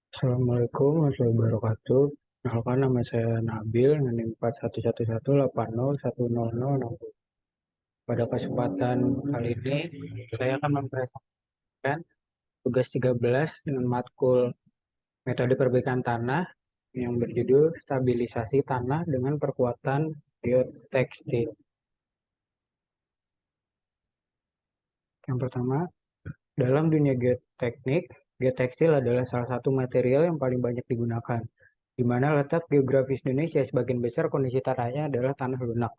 Assalamualaikum warahmatullahi wabarakatuh. Perkenalkan nama saya Nabil, NIM 4111808060. Pada kesempatan kali ini, saya akan mempresentasikan tugas 13 dengan matkul metode perbaikan tanah yang berjudul stabilisasi tanah dengan perkuatan biotekstil. Yang pertama, dalam dunia geoteknik, geotekstil adalah salah satu material yang paling banyak digunakan, di mana letak geografis Indonesia sebagian besar kondisi tanahnya adalah tanah lunak.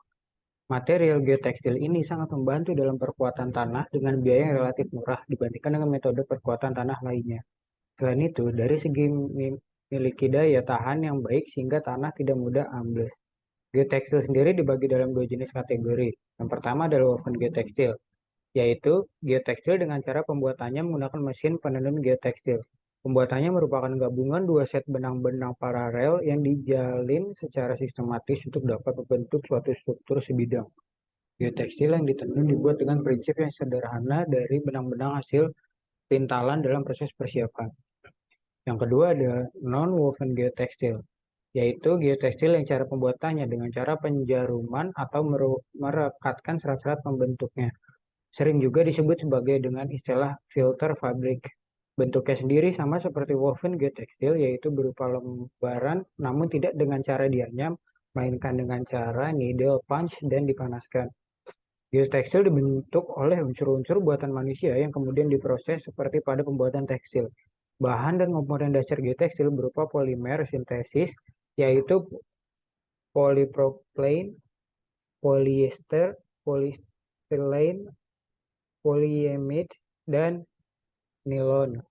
Material geotekstil ini sangat membantu dalam perkuatan tanah dengan biaya yang relatif murah dibandingkan dengan metode perkuatan tanah lainnya. Selain itu, dari segi memiliki daya tahan yang baik sehingga tanah tidak mudah ambles. Geotekstil sendiri dibagi dalam dua jenis kategori. Yang pertama adalah woven geotekstil, yaitu geotekstil dengan cara pembuatannya menggunakan mesin penenun geotekstil. Pembuatannya merupakan gabungan dua set benang-benang paralel yang dijalin secara sistematis untuk dapat membentuk suatu struktur sebidang. Geotekstil yang ditenun dibuat dengan prinsip yang sederhana dari benang-benang hasil pintalan dalam proses persiapan. Yang kedua ada non-woven geotekstil, yaitu geotekstil yang cara pembuatannya dengan cara penjaruman atau merekatkan serat-serat pembentuknya. Sering juga disebut sebagai dengan istilah filter fabrik. Bentuknya sendiri sama seperti woven geotekstil, yaitu berupa lembaran, namun tidak dengan cara dianyam, melainkan dengan cara needle punch dan dipanaskan. Geotekstil dibentuk oleh unsur-unsur buatan manusia yang kemudian diproses seperti pada pembuatan tekstil. Bahan dan komponen dasar geotekstil berupa polimer sintesis, yaitu polypropylene, polyester, polystyrene, polyamide, dan nilon.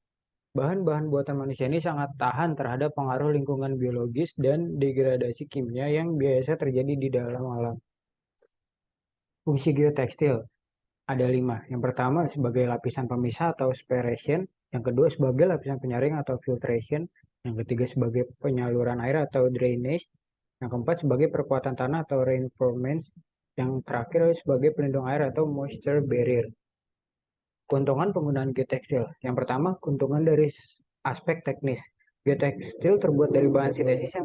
Bahan-bahan buatan manusia ini sangat tahan terhadap pengaruh lingkungan biologis dan degradasi kimia yang biasa terjadi di dalam alam. Fungsi geotekstil ada 5. Yang pertama sebagai lapisan pemisah atau separation. Yang kedua sebagai lapisan penyaring atau filtration. Yang ketiga sebagai penyaluran air atau drainage. Yang keempat sebagai perkuatan tanah atau reinforcement. Yang terakhir sebagai pelindung air atau moisture barrier. Keuntungan penggunaan geotekstil. Yang pertama, keuntungan dari aspek teknis. Geotekstil terbuat dari bahan sintesis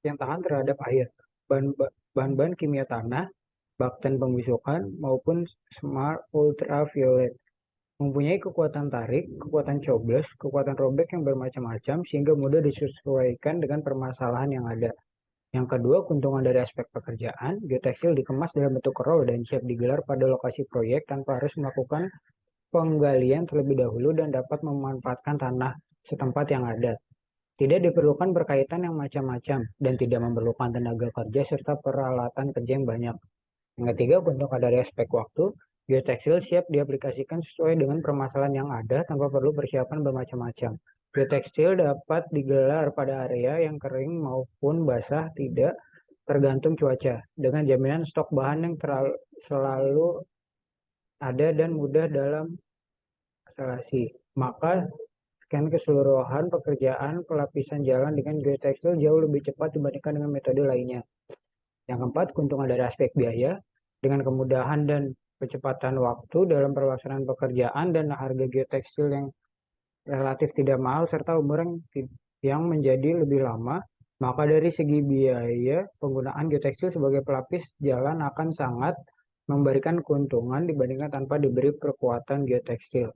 yang tahan terhadap air, bahan-bahan kimia tanah, bakteri pembusukan, maupun smart ultraviolet. Mempunyai kekuatan tarik, kekuatan coblos, kekuatan robek yang bermacam-macam sehingga mudah disesuaikan dengan permasalahan yang ada. Yang kedua, keuntungan dari aspek pekerjaan, geotekstil dikemas dalam bentuk roll dan siap digelar pada lokasi proyek tanpa harus melakukan penggalian terlebih dahulu dan dapat memanfaatkan tanah setempat yang ada. Tidak diperlukan berkaitan yang macam-macam dan tidak memerlukan tenaga kerja serta peralatan kerja yang banyak. Yang ketiga, keuntungan dari aspek waktu, geotekstil siap diaplikasikan sesuai dengan permasalahan yang ada tanpa perlu persiapan bermacam-macam. Geotekstil dapat digelar pada area yang kering maupun basah, tidak tergantung cuaca, dengan jaminan stok bahan yang selalu ada dan mudah dalam instalasi. Maka scan keseluruhan pekerjaan pelapisan jalan dengan geotekstil jauh lebih cepat dibandingkan dengan metode lainnya. Yang keempat, keuntungan dari aspek biaya. Dengan kemudahan dan kecepatan waktu dalam pelaksanaan pekerjaan dan harga geotekstil yang relatif tidak mahal serta umur yang menjadi lebih lama, maka dari segi biaya, penggunaan geotekstil sebagai pelapis jalan akan sangat memberikan keuntungan dibandingkan tanpa diberi kekuatan geotekstil.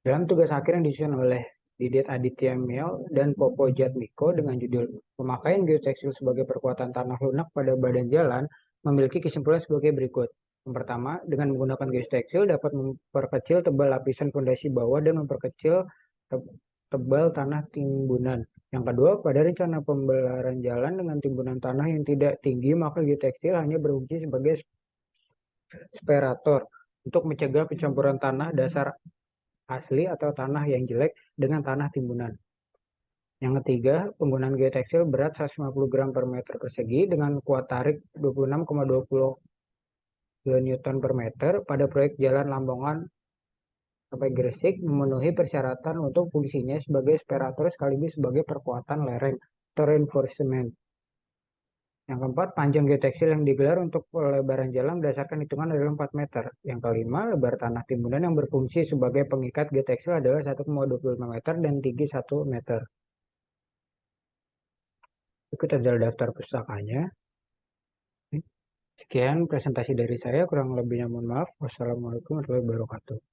Dalam tugas akhir yang disusun oleh Didit Aditya Miel dan Popo Jatmiko dengan judul Pemakaian Geotekstil sebagai Perkuatan Tanah Lunak pada Badan Jalan memiliki kesimpulan sebagai berikut. Yang pertama, dengan menggunakan geotekstil dapat memperkecil tebal lapisan fondasi bawah dan memperkecil tebal tanah timbunan. Yang kedua, pada rencana pembelaran jalan dengan timbunan tanah yang tidak tinggi, maka geotekstil hanya berfungsi sebagai separator untuk mencegah pencampuran tanah dasar asli atau tanah yang jelek dengan tanah timbunan. Yang ketiga, penggunaan geotekstil berat 150 gram per meter persegi dengan kuat tarik 26,20 kN per meter pada proyek Jalan Lambongan sampai Gresik memenuhi persyaratan untuk fungsinya sebagai separator sekaligus sebagai perkuatan lereng atau reinforcement. Yang keempat, panjang geotekstil yang digelar untuk pelebaran jalan berdasarkan hitungan adalah 4 meter. Yang kelima, lebar tanah timbunan yang berfungsi sebagai pengikat geotekstil adalah 1,25 meter dan tinggi 1 meter. Ikut adalah daftar pustakanya. Sekian presentasi dari saya, kurang lebihnya mohon maaf. Wassalamualaikum warahmatullahi wabarakatuh.